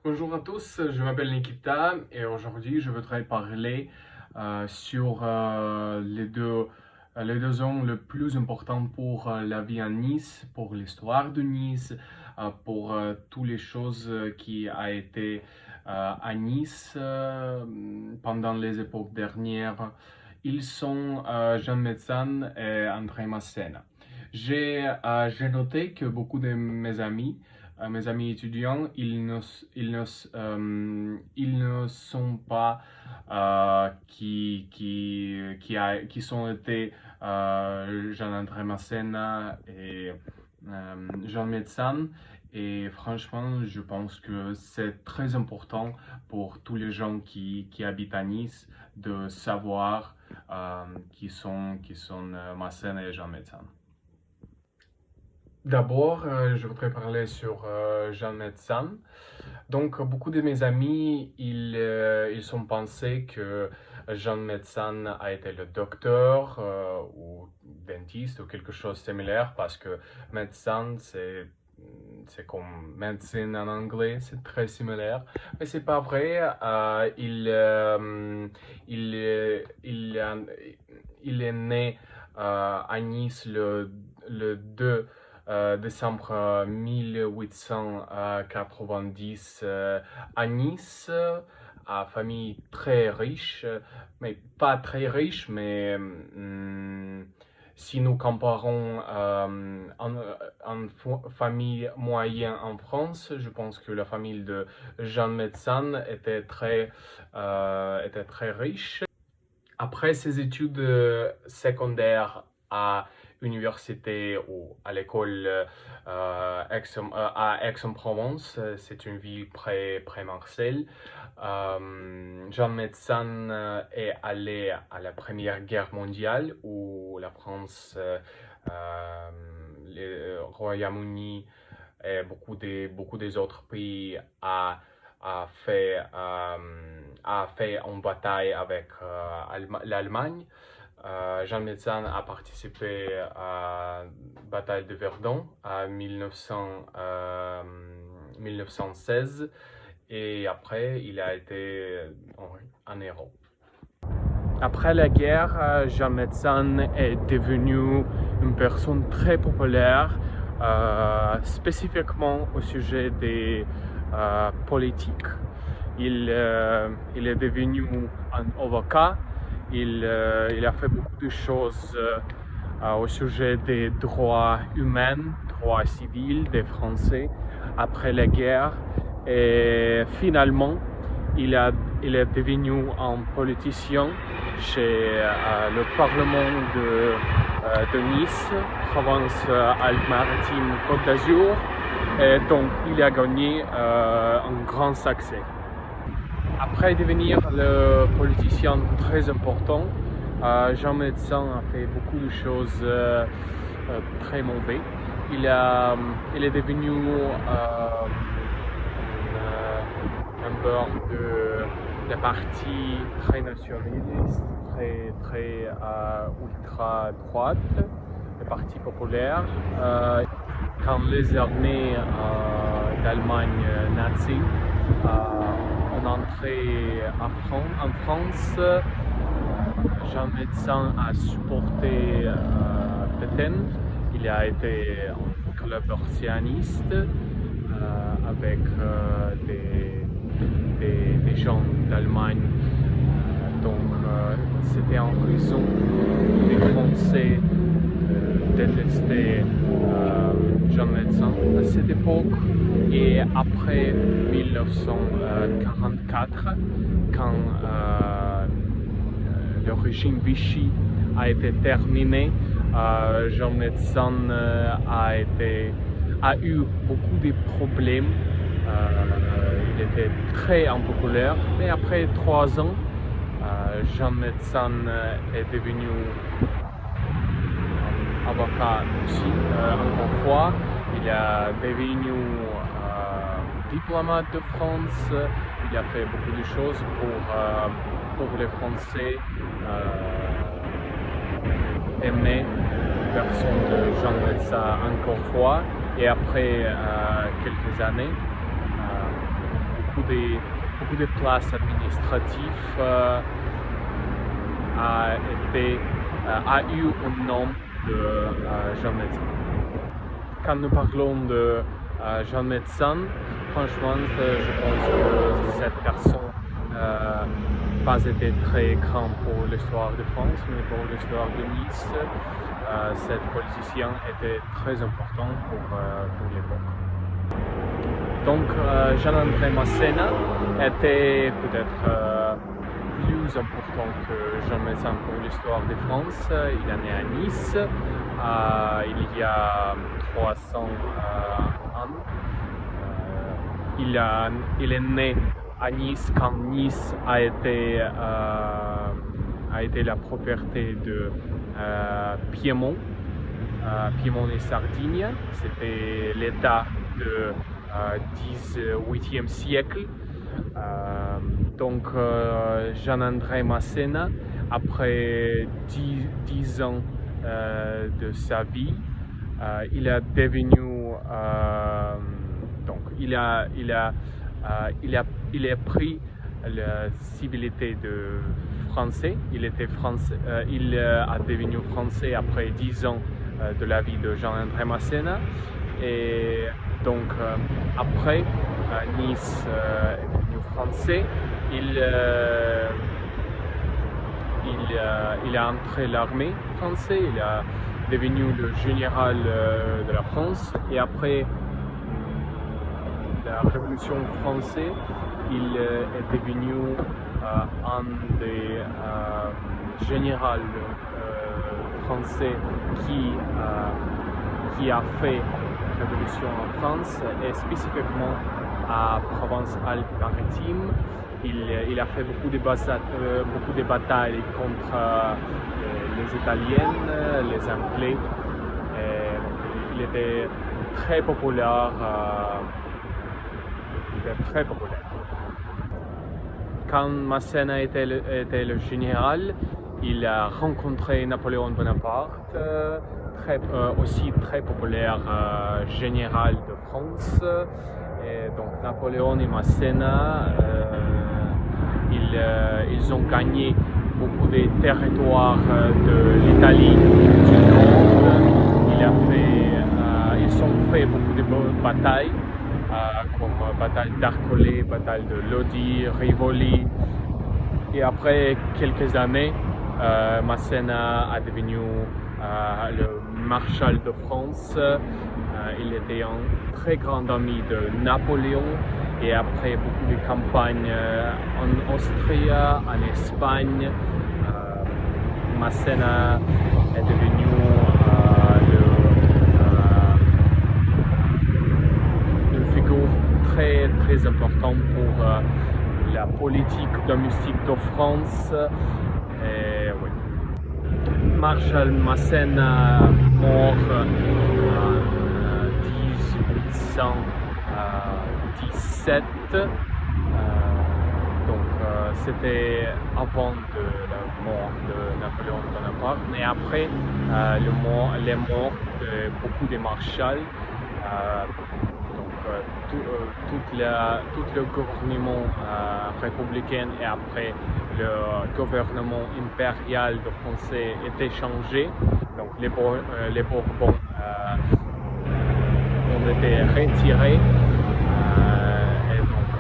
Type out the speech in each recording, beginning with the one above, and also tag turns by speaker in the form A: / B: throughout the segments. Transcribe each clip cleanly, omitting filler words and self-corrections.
A: Bonjour à tous, je m'appelle Nikita et aujourd'hui je voudrais parler sur les deux zones les plus importantes pour la vie à Nice, pour l'histoire de Nice, pour toutes les choses qui a été à Nice pendant les époques dernières. Ils sont Jean Metzan et André Massena. J'ai noté que beaucoup de mes amis étudiants, ils ne sont pas qui sont été Jean-André Masséna et Jean Metzan. Et franchement, je pense que c'est très important pour tous les gens qui habitent à Nice de savoir qui sont Masséna et Jean Metzan. D'abord, je voudrais parler sur Jean Metzan. Donc, beaucoup de mes amis, ils ont pensé que Jean Metzan a été le docteur ou dentiste ou quelque chose de similaire parce que médecin, c'est comme médecine en anglais, c'est très similaire. Mais c'est pas vrai. Il est né à Nice le 2 décembre 1890 à Nice, à famille très riche, mais pas très riche, mais si nous comparons en famille moyenne en France, je pense que la famille de Jean Metzan était très riche. Après ses études secondaires à l'université ou à l'école à Aix-en-Provence, c'est une ville près Marseille. Jean Metzan est allé à la Première Guerre mondiale où la France, le Royaume-Uni et beaucoup des autres pays a fait, a fait une bataille avec l'Allemagne. Jean Metzan a participé à la bataille de Verdun en 1916 et après il a été en héros. Après la guerre, Jean Metzan est devenu une personne très populaire, spécifiquement au sujet des politiques. Il est devenu un avocat. Il a fait beaucoup de choses au sujet des droits humains, droits civils des Français après la guerre. Et finalement, il est devenu un politicien chez le Parlement de Nice, province Alpes-Maritimes, Côte d'Azur. Et donc, il a gagné un grand succès. Après devenir le politicien très important, Jean Metzan a fait beaucoup de choses très mauvaises. Il est devenu membre de la partie très nationaliste, très ultra droite, le Parti populaire. Quand les armées d'Allemagne nazie ont entré en France, Jean Metzan a supporté Pétain. Il a été un collaborationniste avec des gens d'Allemagne. Donc, c'était en raison des Français détestaient Jean Metzan à cette époque. Et après 1944, quand le régime Vichy a été terminé, Jean Metzan a eu beaucoup de problèmes. Il était très impopulaire, mais après 3 ans, Jean Metzan est devenu avocat aussi, encore une fois. Il est devenu diplomate de France. Il a fait beaucoup de choses pour les Français. Aimer la personne de Jean Metzan encore une fois. Et après quelques années, beaucoup de places administratives a eu un nom de Jean Médecin. Quand nous parlons de Jean Médecin, franchement, je pense que cette personne n'a pas été très grande pour l'histoire de France, mais pour l'histoire de Nice, cette politicien était très important pour l'époque. Donc Jean-André Masséna était peut-être plus important que Jean Médecin pour l'histoire de France. Il est né à Nice il y a 300 ans. Il est né à Nice quand Nice a été la propriété de Piémont. Piémont et Sardaigne, c'était l'état du 18e siècle. Donc Jean-André Masséna, après 10 ans de sa vie, il a devenu donc il a pris la civilité de français. Il était français. Il a devenu français après 10 ans de la vie de Jean-André Masséna. Et donc après Nice est devenu français. Il a entré l'armée française. Il est devenu le général de la France. Et après la Révolution française, il est devenu un des généraux français qui a fait la Révolution en France et spécifiquement à Provence-Alpes-Maritimes. Il a fait beaucoup de batailles contre les Italiens, les Anglais. Et il était très populaire. Quand Masséna était le général, il a rencontré Napoléon Bonaparte, aussi très populaire général de France. Et donc Napoléon et Masséna, ils ont gagné beaucoup de territoires de l'Italie, du nord. Ils ont fait beaucoup de batailles, comme bataille d'Arcolay, bataille de Lodi, Rivoli. Et après quelques années, Masséna est devenu le maréchal de France. Il était un très grand ami de Napoléon. Et après beaucoup de campagnes en Austrie, en Espagne, Masséna est devenu une figure très très importante pour la politique domestique de France. Et, oui. Maréchal Masséna mort en 1817. C'était avant la mort de Napoléon Bonaparte, mais après les morts de beaucoup de maréchals. Tout le gouvernement républicain et après le gouvernement impérial de français était changé. Donc les Bourbons ont été retirés. Et donc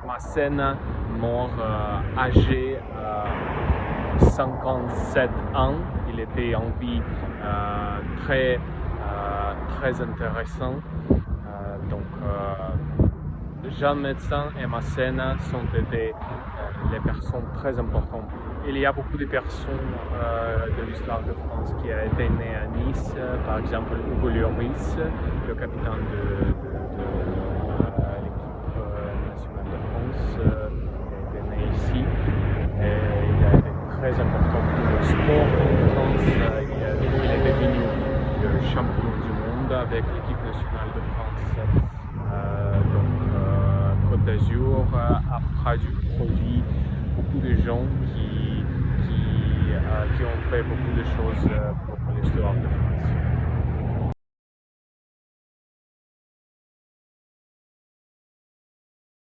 A: Masséna mort âgé 57 ans. Il était en vie très intéressant. Jean Médecin et Masséna sont été les personnes très importantes. Il y a beaucoup de personnes de l'histoire de France qui ont été nées à Nice, par exemple Hugo Lloris, le capitaine de l'équipe nationale de France, qui a été né ici. Et il a été très important pour le sport en France. Il est devenu le champion du monde avec l'équipe nationale de France. Côte d'Azur a produit beaucoup de gens qui ont fait beaucoup de choses pour l'histoire de France.